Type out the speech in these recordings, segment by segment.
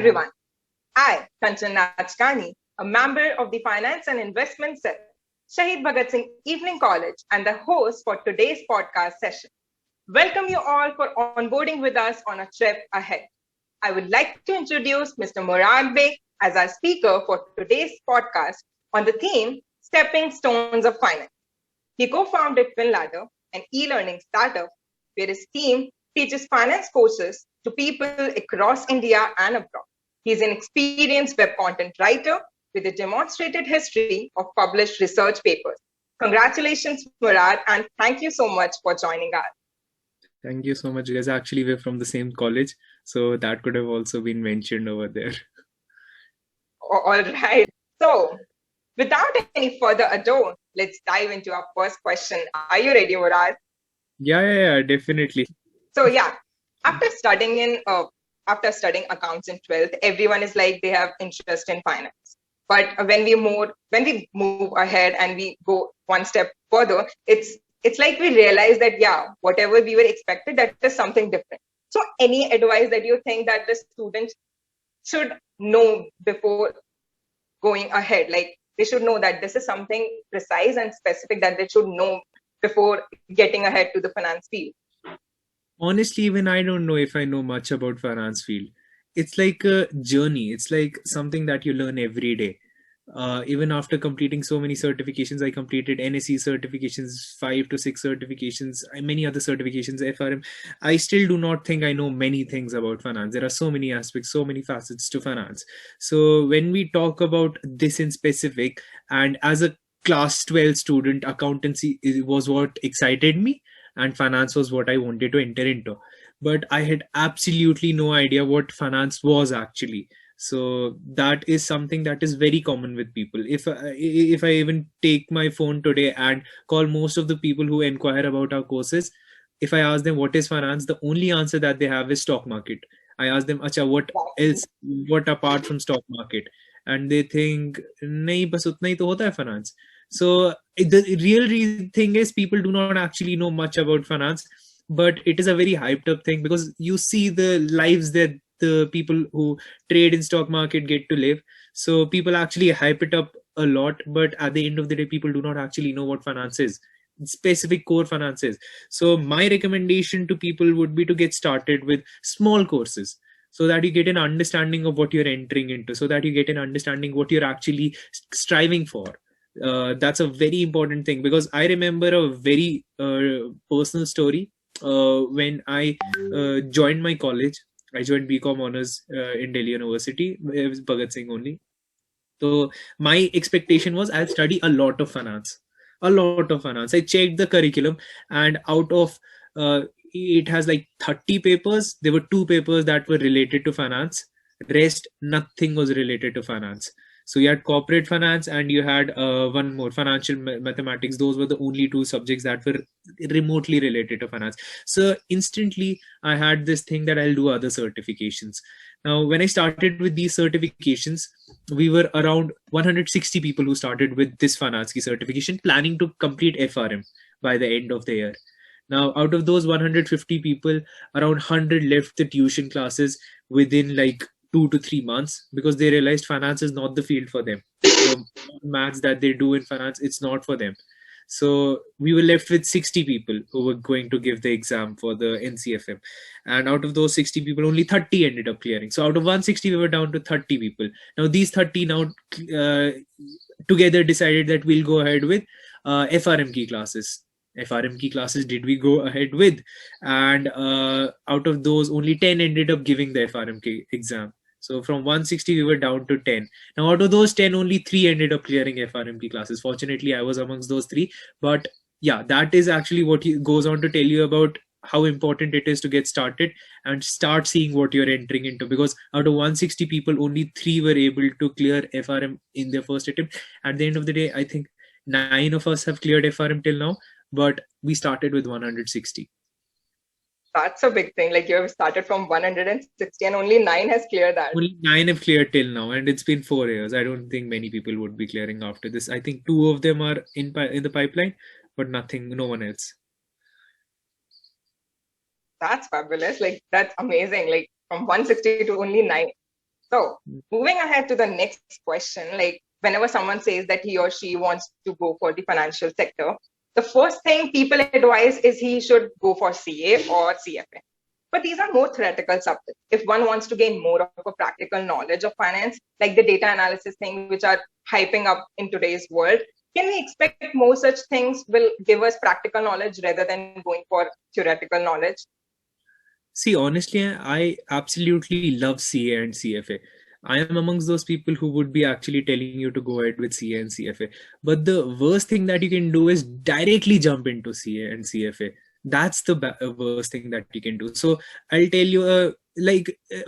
everyone. I, Kanchan Nachkani, a member of the Finance and Investment Cell, Shaheed Bhagat Singh Evening College, and the host for today's podcast session. Welcome you all for onboarding with us on a trip ahead. I would like to introduce Mr. Murrad Beigh as our speaker for today's podcast on the theme Stepping Stones of Finance. He co-founded FinLadder, an e-learning startup where his team teaches finance courses to people across India and abroad. He is an experienced web content writer with a demonstrated history of published research papers. Congratulations, Murrad, and thank you so much for joining us. Thank you so much, guys. Actually, we're from the same college, so that could have also been mentioned over there. All right. So, without any further ado, let's dive into our first question. Are you ready, Murrad? Yeah, definitely. So, after studying accounts in 12th, everyone is like they have interest in finance. But when we move ahead and we go one step further, it's like we realize that whatever we were expected, that is something different. So any advice that you think that the students should know before going ahead, like they should know that this is something precise and specific that they should know before getting ahead to the finance field? Honestly, even I don't know if I know much about finance field. It's like a journey. It's like something that you learn every day. Even after completing so many certifications, I completed NSE certifications, 5 to 6 certifications, many other certifications, FRM. I still do not think I know many things about finance. There are so many aspects, so many facets to finance. So when we talk about this in specific, and as a class 12 student, accountancy was what excited me, and finance was what I wanted to enter into. But I had absolutely no idea what finance was actually. So that is something that is very common with people. If I even take my phone today and call most of the people who inquire about our courses, if I ask them what is finance, the only answer that they have is stock market. I ask them, acha, what else? What apart from stock market? And they think, nahi, bas utna hi to hota hai finance. So the real thing is people do not actually know much about finance, but it is a very hyped up thing because you see the lives that the people who trade in stock market get to live. So people actually hype it up a lot, but at the end of the day, people do not actually know what finance is, specific core finances. So my recommendation to people would be to get started with small courses so that you get an understanding of what you're entering into, so that you get an understanding what you're actually striving for. That's a very important thing because I remember a very personal story. When I joined my college, I joined BCom honors in Delhi University. It was Bhagat Singh only. So my expectation was I'll study a lot of finance. I checked the curriculum, and out of it has like 30 papers. There were 2 papers that were related to finance. Rest, nothing was related to finance. So you had corporate finance and you had one more, financial mathematics. Those were the only 2 subjects that were remotely related to finance. So instantly I had this thing that I'll do other certifications. Now, when I started with these certifications, we were around 160 people who started with this finance key certification, planning to complete FRM by the end of the year. Now, out of those 150 people, around 100 left the tuition classes within like 2 to 3 months because they realized finance is not the field for them. The maths that they do in finance, it's not for them. So we were left with 60 people who were going to give the exam for the NCFM. And out of those 60 people, only 30 ended up clearing. So out of 160, we were down to 30 people. Now these 30 together decided that we'll go ahead with FRM key classes. FRM key classes did we go ahead with. And out of those, only 10 ended up giving the FRM key exam. So from 160, we were down to 10. Now, out of those 10, only 3 ended up clearing FRMP classes. Fortunately, I was amongst those 3. But yeah, that is actually what he goes on to tell you about how important it is to get started and start seeing what you're entering into. Because out of 160 people, only 3 were able to clear FRM in their first attempt. At the end of the day, I think 9 of us have cleared FRM till now, but we started with 160. That's a big thing. Like you have started from 160 and only 9 has cleared that. Only 9 have cleared till now, and it's been 4 years. I don't think many people would be clearing after this. I think 2 of them are in the pipeline, but no one else. That's fabulous. Like that's amazing. Like from 160 to only 9. So moving ahead to the next question, like whenever someone says that he or she wants to go for the financial sector, the first thing people advise is he should go for CA or CFA. But these are more theoretical subjects. If one wants to gain more of a practical knowledge of finance, like the data analysis thing, which are hyping up in today's world, can we expect more such things will give us practical knowledge rather than going for theoretical knowledge? See, honestly, I absolutely love CA and CFA. I am amongst those people who would be actually telling you to go ahead with CA and CFA. But the worst thing that you can do is directly jump into CA and CFA. That's the worst thing that you can do. So I'll tell you,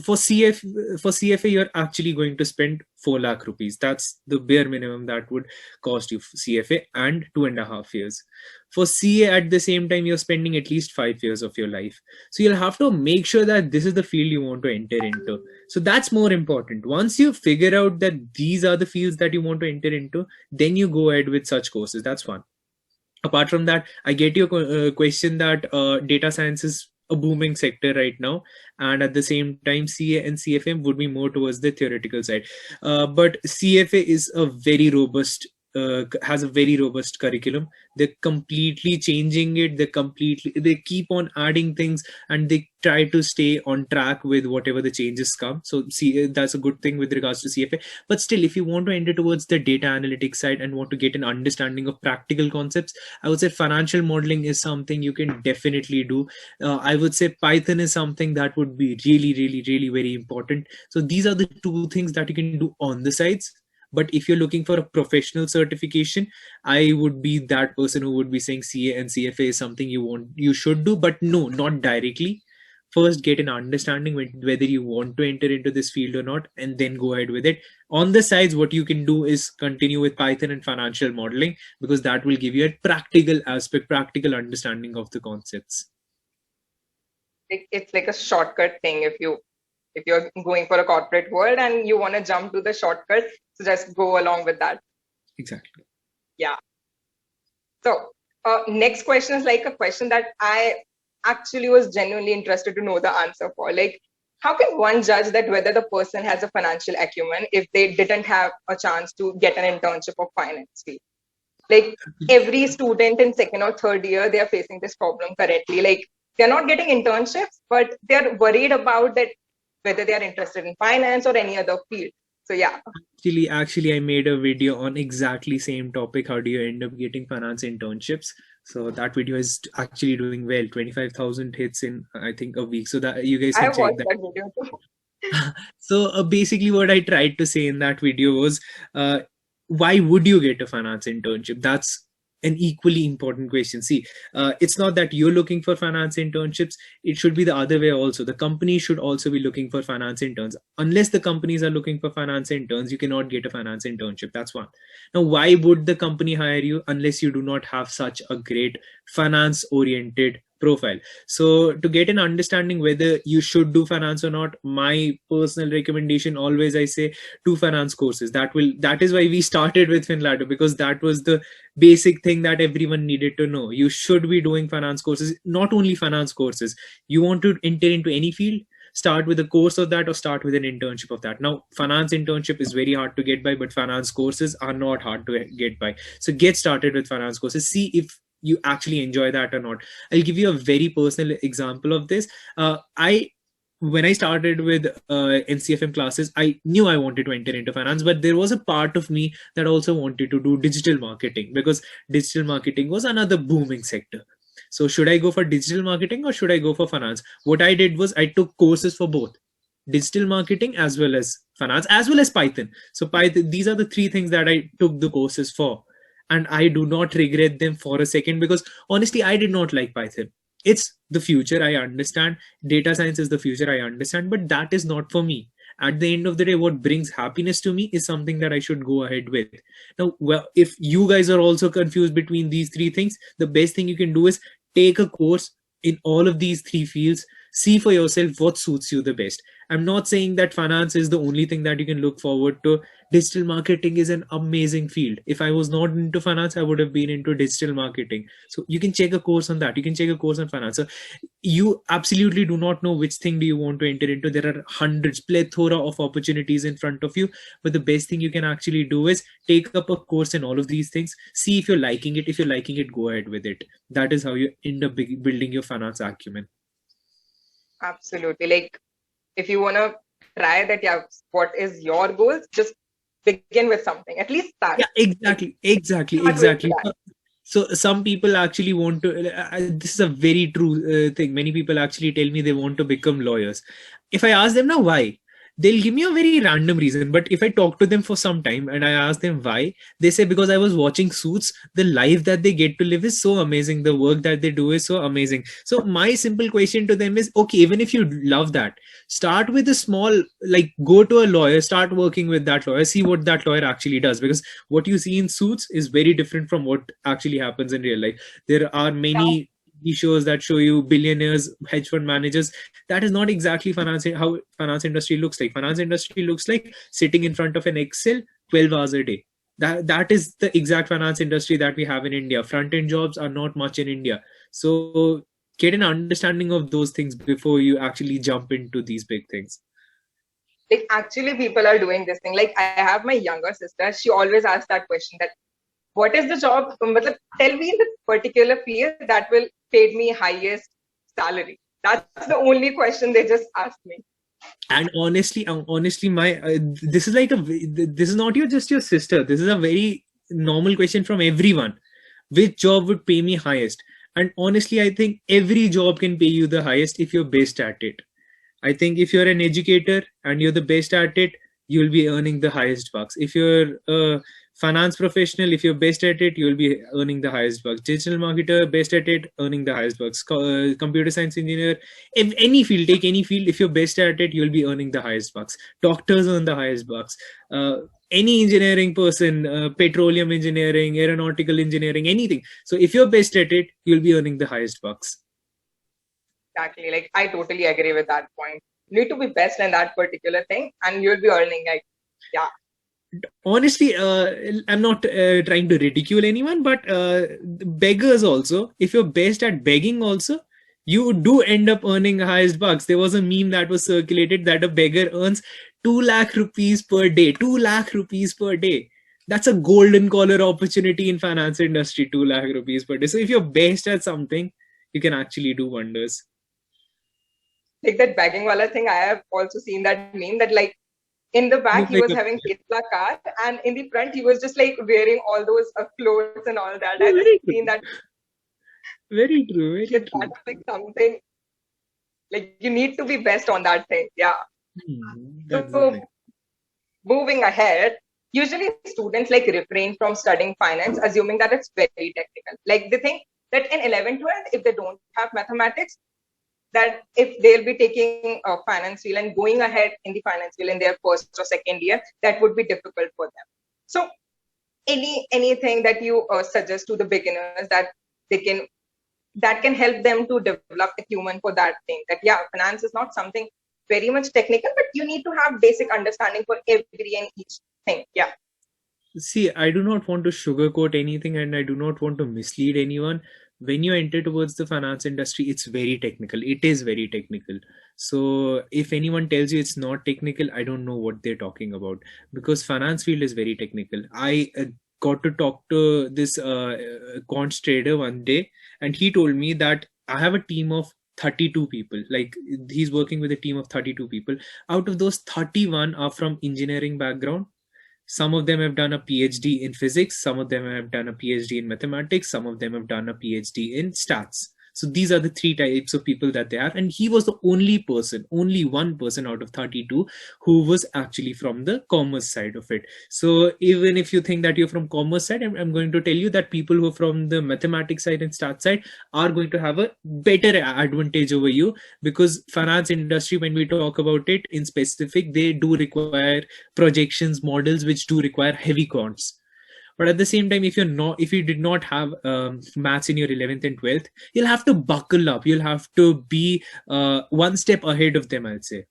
for CFA, you're actually going to spend 4 lakh rupees. That's the bare minimum that would cost you CFA, and 2.5 years. For CA, at the same time, you're spending at least 5 years of your life. So you'll have to make sure that this is the field you want to enter into. So that's more important. Once you figure out that these are the fields that you want to enter into, then you go ahead with such courses. That's one. Apart from that, I get your question that data science is a booming sector right now, and at the same time CA and CFA would be more towards the theoretical side, but CFA is a very robust has a very robust curriculum. They're completely changing it. They keep on adding things, and they try to stay on track with whatever the changes come. So see, that's a good thing with regards to CFA. But still, if you want to enter towards the data analytics side and want to get an understanding of practical concepts, I would say financial modeling is something you can definitely do. I would say Python is something that would be really, really, really very important. So these are the two things that you can do on the sides. But if you're looking for a professional certification, I would be that person who would be saying CA and CFA is something you should do, but no, not directly. First, get an understanding whether you want to enter into this field or not, and then go ahead with it. On the sides, what you can do is continue with Python and financial modeling, because that will give you a practical aspect, practical understanding of the concepts. It's like a shortcut thing if you're going for a corporate world and you want to jump to the shortcut, so just go along with that. Exactly. Yeah. So next question is like a question that I actually was genuinely interested to know the answer for. Like, how can one judge that whether the person has a financial acumen if they didn't have a chance to get an internship of finance field? Like every student in second or third year, they are facing this problem currently. Like they're not getting internships, but they're worried about that whether they are interested in finance or any other field. So yeah. Actually, I made a video on exactly same topic. How do you end up getting finance internships? So that video is actually doing well. 25,000 hits in, I think, a week. So that you guys can check that. Video too. So basically what I tried to say in that video was, why would you get a finance internship? That's an equally important question. See, it's not that you're looking for finance internships. It should be the other way also. The company should also be looking for finance interns. Unless the companies are looking for finance interns, you cannot get a finance internship. That's one. Now, why would the company hire you unless you do not have such a great finance oriented profile? So to get an understanding whether you should do finance or not, my personal recommendation, always I say, do finance courses. That is why we started with FinLadder, because that was the basic thing that everyone needed to know. You should be doing finance courses. Not only finance courses, you want to enter into any field, start with a course of that or start with an internship of that. Now, finance internship is very hard to get by, but finance courses are not hard to get by. So get started with finance courses. See if you actually enjoy that or not. I'll give you a very personal example of this. When I started with NCFM classes, I knew I wanted to enter into finance, but there was a part of me that also wanted to do digital marketing, because digital marketing was another booming sector. So should I go for digital marketing or should I go for finance? What I did was I took courses for both digital marketing as well as finance, as well as Python. So Python, these are the three things that I took the courses for. And I do not regret them for a second, because honestly, I did not like Python. It's the future, I understand. Data science is the future, I understand. But that is not for me. At the end of the day, what brings happiness to me is something that I should go ahead with. Now, well, if you guys are also confused between these three things, the best thing you can do is take a course in all of these three fields. See for yourself what suits you the best. I'm not saying that finance is the only thing that you can look forward to. Digital marketing is an amazing field. If I was not into finance, I would have been into digital marketing. So you can check a course on that. You can check a course on finance. So you absolutely do not know which thing do you want to enter into. There are hundreds, plethora of opportunities in front of you. But the best thing you can actually do is take up a course in all of these things. See if you're liking it. If you're liking it, go ahead with it. That is how you end up building your finance acumen. Absolutely. Like, if you want to try that, yeah, what is your goals? Just begin with something. At least start. Yeah, exactly. So some people actually want to, this is a very true thing. Many people actually tell me they want to become lawyers. If I ask them now why, they'll give me a very random reason. But if I talk to them for some time and I ask them why, they say because I was watching Suits, the life that they get to live is so amazing. The work that they do is so amazing. So my simple question to them is, okay, even if you love that, start with a small, like go to a lawyer, start working with that lawyer, see what that lawyer actually does. Because what you see in Suits is very different from what actually happens in real life. There are many shows that show you billionaires, hedge fund managers. That is not exactly how finance industry looks like. Finance industry looks like sitting in front of an Excel 12 hours a day. That is the exact finance industry that we have in India. Front end jobs are not much in India. So get an understanding of those things before you actually jump into these big things. Like, actually, people are doing this thing. Like, I have my younger sister. She always asks that question, that what is the job? Tell me the particular field that will pay me highest salary. That's the only question they just ask me. And honestly, my this is this is not just your sister. This is a very normal question from everyone. Which job would pay me highest? And honestly, I think every job can pay you the highest if you're best at it. I think if you're an educator and you're the best at it, you'll be earning the highest bucks. If you're a finance professional, if you're best at it, you'll be earning the highest bucks. Digital marketer, best at it, earning the highest bucks. Computer science engineer, if any field, take any field, if you're best at it, you'll be earning the highest bucks. Doctors earn the highest bucks. Any engineering person, petroleum engineering, aeronautical engineering, anything. So if you're best at it, you'll be earning the highest bucks. Exactly. Like, I totally agree with that point. You need to be best in that particular thing and you'll be earning, like, yeah. Honestly, I'm not trying to ridicule anyone, but beggars also, if you're best at begging also, you do end up earning highest bucks. There was a meme that was circulated that a beggar earns 2 lakh rupees per day. 2 lakh rupees per day. That's a golden collar opportunity in finance industry, 2 lakh rupees per day. So if you're best at something, you can actually do wonders. Like that begging wala thing, I have also seen that meme that, like, in the back he was having Tesla car and in the front he was just like wearing all those clothes and all that. I've seen that. Very true. Very true. That's like something, like, you need to be best on that thing. Yeah. So moving ahead, usually students like refrain from studying finance, assuming that it's very technical. Like, they think that in 11, 12, if they don't have mathematics, that if they'll be taking a finance field and going ahead in the finance field in their first or second year, that would be difficult for them. So anything that you suggest to the beginners that can help them to develop acumen for that thing, that yeah, finance is not something very much technical, but you need to have basic understanding for every and each thing. Yeah. See, I do not want to sugarcoat anything and I do not want to mislead anyone. When you enter towards the finance industry, it's very technical. It is very technical. So if anyone tells you it's not technical, I don't know what they're talking about, because finance field is very technical. I got to talk to this quants trader one day, and he told me that I have a team of 32 people. Like, he's working with a team of 32 people. Out of those, 31 are from engineering background. Some of them have done a PhD in physics, some of them have done a PhD in mathematics, some of them have done a PhD in stats. So these are the 3 types of people that they have. And he was the only one person out of 32 who was actually from the commerce side of it. So even if you think that you're from commerce side, I'm going to tell you that people who are from the mathematics side and stats side are going to have a better advantage over you, because finance industry, when we talk about it in specific, they do require projections, models, which do require heavy quants. But at the same time, if you did not have maths in your 11th and 12th, you'll have to buckle up. You'll have to be one step ahead of them, I'd say.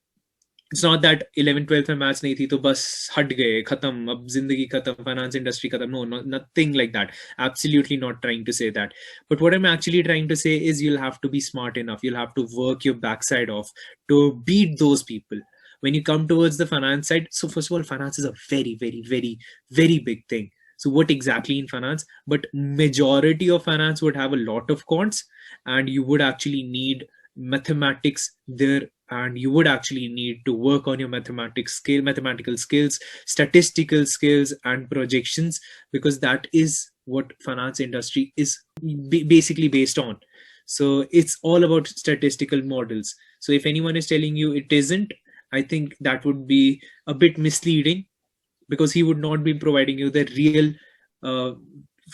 It's not that 11 12th में maths नहीं थी तो बस हट गए खत्म अब जिंदगी खत्म फाइनेंस इंडस्ट्री खत्म no, nothing like that. Absolutely not trying to say that. But what I'm actually trying to say is you'll have to be smart enough, you'll have to work your backside off to beat those people when you come towards the finance side. So first of all, finance is a very very very very big thing. So what exactly in finance? But majority of finance would have a lot of quants, and you would actually need mathematics there, and you would actually need to work on your mathematical skills, statistical skills, and projections, because that is what finance industry is basically based on. So it's all about statistical models. So if anyone is telling you it isn't, I think that would be a bit misleading, because he would not be providing you the real uh,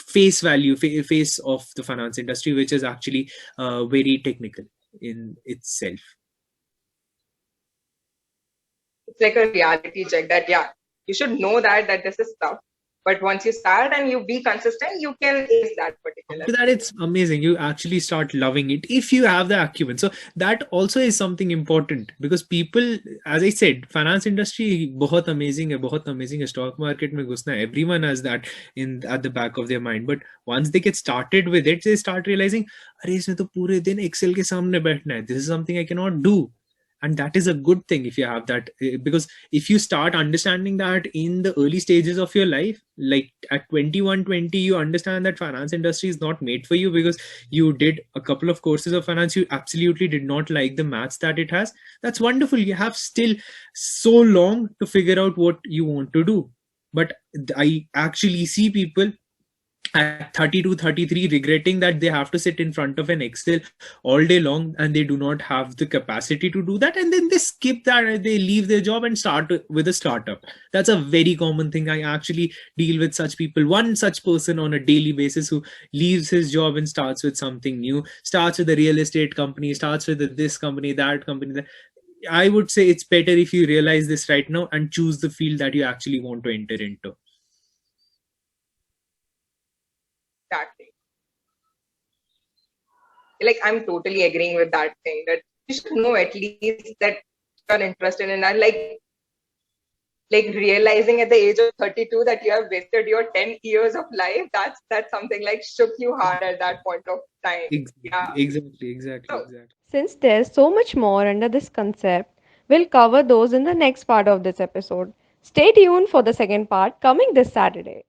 face of the finance industry, which is actually very technical in itself. It's like a reality check that, yeah, you should know that this is tough. But once you start and you be consistent, you can ace that particular. After that, it's amazing. You actually start loving it if you have the acumen. So that also is something important, because people, as I said, finance industry बहुत amazing है, बहुत amazing है. Stock market में घुसना, everyone has that in at the back of their mind. But once they get started with it, they start realizing, अरे इसमें तो पूरे दिन Excel के सामने बैठना है. This is something I cannot do. And that is a good thing if you have that, because if you start understanding that in the early stages of your life, like at 21 20, you understand that finance industry is not made for you because you did a couple of courses of finance, you absolutely did not like the maths that it has. That's wonderful. You have still so long to figure out what you want to do. But I actually see people at 32 33 regretting that they have to sit in front of an Excel all day long, and they do not have the capacity to do that, and then they skip that and they leave their job and start with a startup. That's a very common thing. I actually deal with such people, one such person on a daily basis, who leaves his job and starts with something new, starts with a real estate company, starts with this company, that company, that. I would say it's better if you realize this right now and choose the field that you actually want to enter into. Exactly. Like, I'm totally agreeing with that thing that you should know at least that you're interested in that. Like realizing at the age of 32 that you have wasted your 10 years of life, that's something like shook you hard at that point of time. Yeah. Exactly. So Since there's so much more under this concept, we'll cover those in the next part of this episode. Stay tuned for the second part coming this Saturday.